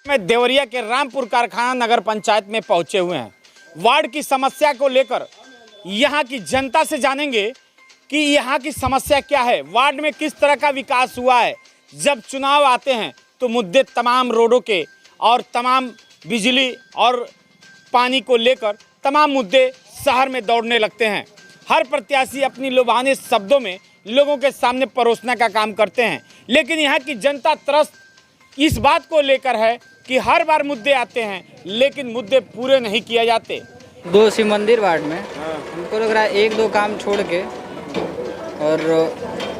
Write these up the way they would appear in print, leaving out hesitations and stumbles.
में देवरिया के रामपुर कारखाना नगर पंचायत में पहुंचे हुए हैं। वार्ड की समस्या को लेकर यहां की जनता से जानेंगे कि यहां की समस्या क्या है, वार्ड में किस तरह का विकास हुआ है। जब चुनाव आते हैं तो मुद्दे तमाम रोडों के और तमाम बिजली और पानी को लेकर तमाम मुद्दे शहर में दौड़ने लगते हैं। हर प्रत्याशी अपनी लुभावने शब्दों में लोगों के सामने परोसने का काम करते हैं, लेकिन यहाँ की जनता त्रस्त इस बात को लेकर है कि हर बार मुद्दे आते हैं लेकिन मुद्दे पूरे नहीं किए जाते। दो शिव मंदिर वार्ड में हमको लग रहा है एक दो काम छोड़ के और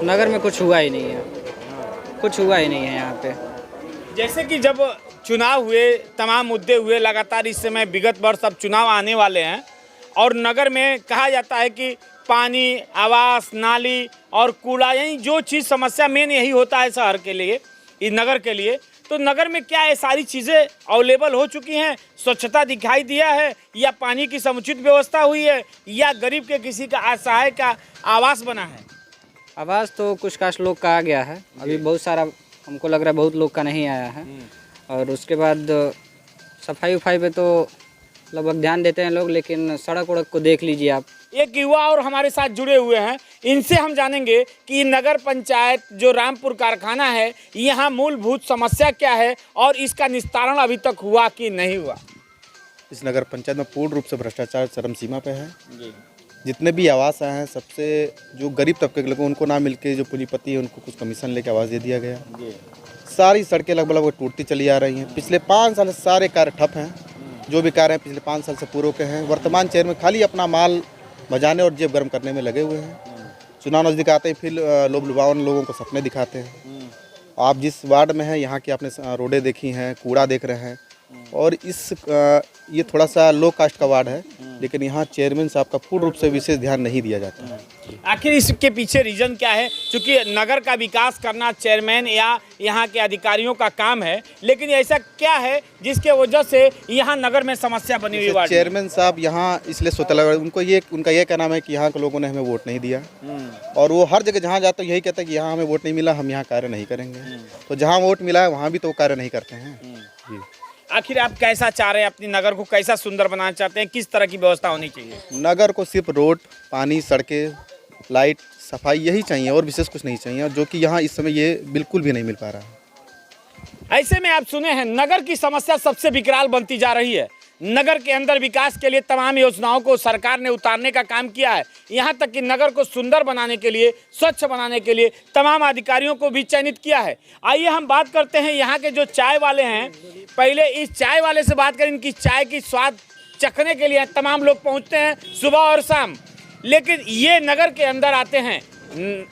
नगर में कुछ हुआ ही नहीं है, कुछ हुआ ही नहीं है यहाँ पे। जैसे कि जब चुनाव हुए, तमाम मुद्दे हुए लगातार, इस समय विगत वर्ष अब चुनाव आने वाले हैं और नगर में कहा जाता है कि पानी, आवास, नाली और कूड़ा, यानी जो चीज़ समस्या मेन यही होता है शहर के लिए, इस नगर के लिए। तो नगर में क्या ये सारी चीज़ें अवेलेबल हो चुकी हैं? स्वच्छता दिखाई दिया है या पानी की समुचित व्यवस्था हुई है या गरीब के किसी का असहाय का आवास बना है? आवाज़ तो कुछ काश लोग का आ गया है, अभी बहुत सारा हमको लग रहा है बहुत लोग का नहीं आया है। और उसके बाद सफाई उफाई पे तो लगभग ध्यान देते हैं लोग, लेकिन सड़क वड़क को देख लीजिए आप। एक युवा और हमारे साथ जुड़े हुए हैं, इनसे हम जानेंगे कि नगर पंचायत जो रामपुर कारखाना है, यहाँ मूलभूत समस्या क्या है और इसका निस्तारण अभी तक हुआ कि नहीं हुआ। इस नगर पंचायत में पूर्ण रूप से भ्रष्टाचार चरम सीमा पे है। जितने भी आवास आए हैं, सबसे जो गरीब तबके के लोग उनको ना मिलके जो पूंजीपति है उनको कुछ कमीशन लेके आवास दे दिया गया। सारी सड़कें लगभग टूटती चली आ रही हैं। पिछले 5 साल से सारे कार्य ठप हैं। जो भी कार्य हैं पिछले 5 साल से पूरे के हैं। वर्तमान चेयरमैन खाली अपना माल बजाने और जेब गर्म करने में लगे हुए हैं। चुनाव नजदीक आते ही फिर लोभ लुभावन लोगों को सपने दिखाते हैं। आप जिस वार्ड में हैं, यहाँ की आपने रोडें देखी हैं, कूड़ा देख रहे हैं और ये थोड़ा सा लो कास्ट का वार्ड है, लेकिन यहाँ चेयरमैन साहब का पूर्ण रूप से विशेष ध्यान नहीं दिया जाता है। आखिर इसके पीछे रीजन क्या है? क्योंकि नगर का विकास करना चेयरमैन या यहाँ के अधिकारियों का काम है, लेकिन ऐसा क्या है जिसके वजह से यहाँ नगर में समस्या बनी हुई वार्ड? चेयरमैन साहब यहाँ इसलिए सोता लगा, उनका ये कहना है कि यहाँ के लोगों ने हमें वोट नहीं दिया और वो हर जगह जहाँ जाते हैं यही कहते हैं कि यहाँ हमें वोट नहीं मिला, हम यहाँ कार्य नहीं करेंगे। तो जहाँ वोट मिला है वहाँ भी तो कार्य नहीं करते हैं। जी, आखिर आप कैसा चाह रहे हैं? अपनी नगर को कैसा सुंदर बनाना चाहते हैं? किस तरह की व्यवस्था होनी चाहिए? नगर को सिर्फ रोड, पानी, सड़कें, लाइट, सफाई यही चाहिए और विशेष कुछ नहीं चाहिए, जो कि यहाँ इस समय ये बिल्कुल भी नहीं मिल पा रहा है। ऐसे में आप सुने हैं नगर की समस्या सबसे विकराल बनती जा रही है। नगर के अंदर विकास के लिए तमाम योजनाओं को सरकार ने उतारने का काम किया है। यहाँ तक कि नगर को सुंदर बनाने के लिए, स्वच्छ बनाने के लिए तमाम अधिकारियों को भी चयनित किया है। आइए हम बात करते हैं यहाँ के जो चाय वाले हैं। पहले इस चाय वाले से बात करें। इनकी चाय की स्वाद चखने के लिए तमाम लोग पहुँचते हैं सुबह और शाम, लेकिन ये नगर के अंदर आते हैं,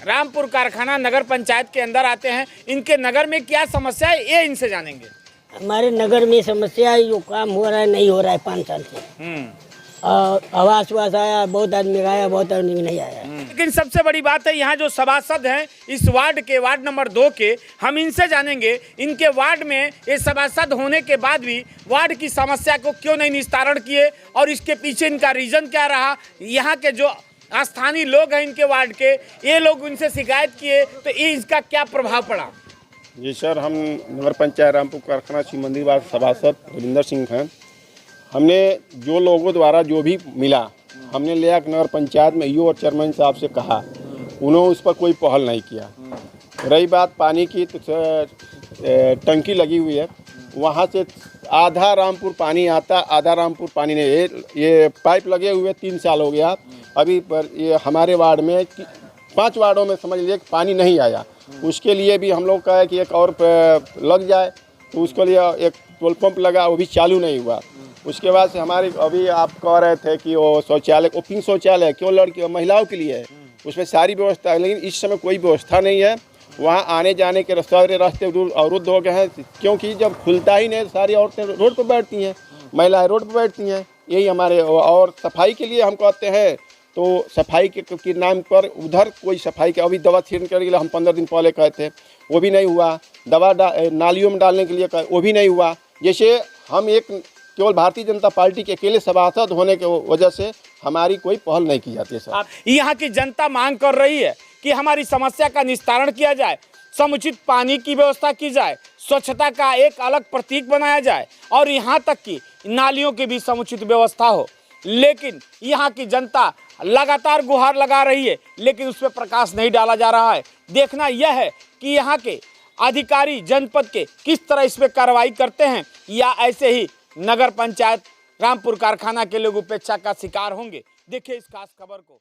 रामपुर कारखाना नगर पंचायत के अंदर आते हैं। इनके नगर में क्या समस्या है ये इनसे जानेंगे। हमारे नगर में समस्या है, जो काम हो रहा है नहीं हो रहा है 5 साल से। और आवास वास आया, बहुत आदमी आया, बहुत आदमी नहीं आया। लेकिन सबसे बड़ी बात है यहाँ जो सभासद हैं इस वार्ड के, वार्ड नंबर 2 के, हम इनसे जानेंगे इनके वार्ड में ये सभासद होने के बाद भी वार्ड की समस्या को क्यों नहीं निस्तारण किए और इसके पीछे इनका रीजन क्या रहा। यहाँ के जो स्थानीय लोग हैं इनके वार्ड के, ये लोग उनसे शिकायत किए तो ये इसका क्या प्रभाव पड़ा? जी सर, हम नगर पंचायत रामपुर कारखाना शिव मंदिर वार्ड सभासद रविंदर सिंह हैं। हमने जो लोगों द्वारा जो भी मिला हमने लिया नगर पंचायत में ईओ और चेयरमैन साहब से कहा, उन्होंने उस पर कोई पहल नहीं किया। रही बात पानी की, तो टंकी लगी हुई है, वहाँ से आधा रामपुर पानी आता, आधा रामपुर पानी नहीं। ये पाइप लगे हुए 3 साल हो गया अभी पर। ये हमारे वार्ड में 5 वार्डों में समझ लीजिए पानी नहीं आया। उसके लिए भी हम लोग कहे कि एक और लग जाए, तो उसके लिए एक टोल पंप लगा, वो भी चालू नहीं हुआ। उसके बाद से हमारे अभी आप कह रहे थे कि वो शौचालय, ओपन शौचालय क्यों लड़की और महिलाओं के लिए है, उसमें सारी व्यवस्था है, लेकिन इस समय कोई व्यवस्था नहीं है। वहाँ आने जाने के रास्ते अवरुद्ध हो गए हैं, क्योंकि जब खुलता ही नहीं सारी औरतें रोड पर बैठती हैं, महिलाएं रोड पर बैठती हैं। यही हमारे, और सफाई के लिए हम कहते हैं तो सफाई के नाम पर उधर कोई सफाई के, अभी दवा छिड़कने के लिए हम 15 दिन पहले कहे थे, वो भी नहीं हुआ। दवा नालियों में डालने के लिए कहे, वो भी नहीं हुआ। जैसे हम एक केवल भारतीय जनता पार्टी के अकेले सभासद होने की वजह से हमारी कोई पहल नहीं की जाती है सर। यहाँ की जनता मांग कर रही है कि हमारी समस्या का निस्तारण किया जाए। समुचित पानी की व्यवस्था की जाए, स्वच्छता का एक अलग प्रतीक बनाया जाए और यहाँ तक कि नालियों की भी समुचित व्यवस्था हो। लेकिन यहाँ की जनता लगातार गुहार लगा रही है, लेकिन उस पर प्रकाश नहीं डाला जा रहा है। देखना यह है कि यहाँ के अधिकारी जनपद के किस तरह इस पर कार्रवाई करते हैं या ऐसे ही नगर पंचायत रामपुर कारखाना के लोग उपेक्षा का शिकार होंगे। देखिए इस खास खबर को।